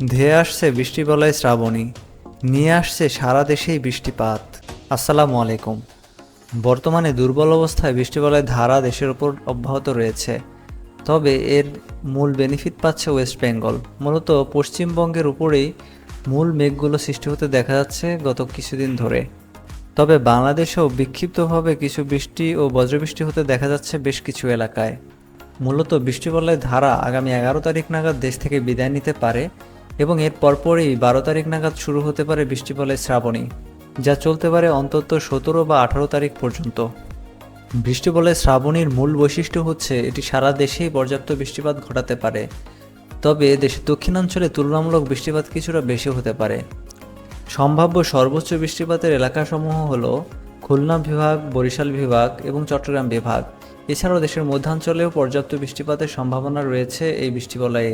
ধেয়ে আসছে বৃষ্টিবলয় শ্রাবণী, নিয়ে আসছে সারা দেশেই বৃষ্টিপাত। আসসালামু আলাইকুম। বর্তমানে দুর্বল অবস্থায় বৃষ্টিবলয় ধারা দেশের ওপর অব্যাহত রয়েছে। তবে এর মূল বেনিফিট পাচ্ছে ওয়েস্ট বেঙ্গল। মূলত পশ্চিমবঙ্গের উপরেই মূল মেঘগুলো সৃষ্টি হতে দেখা যাচ্ছে গত কিছুদিন ধরে। তবে বাংলাদেশেও বিক্ষিপ্তভাবে কিছু বৃষ্টি ও বজ্রবৃষ্টি হতে দেখা যাচ্ছে বেশ কিছু এলাকায়। মূলত বৃষ্টিবলয় ধারা আগামী 11 তারিখ নাগাদ দেশ থেকে বিদায় নিতে পারে এবং এর পরপরই 12 তারিখ নাগাদ শুরু হতে পারে বৃষ্টিবলয় শ্রাবণী, যা চলতে পারে অন্তত 17 বা 18 তারিখ পর্যন্ত। বৃষ্টিবলয় শ্রাবণীর মূল বৈশিষ্ট্য হচ্ছে এটি সারা দেশেই পর্যাপ্ত বৃষ্টিপাত ঘটাতে পারে, তবে দেশের দক্ষিণাঞ্চলে তুলনামূলক বৃষ্টিপাত কিছুটা বেশি হতে পারে। সম্ভাব্য সর্বোচ্চ বৃষ্টিপাতের এলাকাসমূহ হল খুলনা বিভাগ, বরিশাল বিভাগ এবং চট্টগ্রাম বিভাগ। এছাড়াও দেশের মধ্যাঞ্চলেও পর্যাপ্ত বৃষ্টিপাতের সম্ভাবনা রয়েছে এই বৃষ্টিবলয়ে।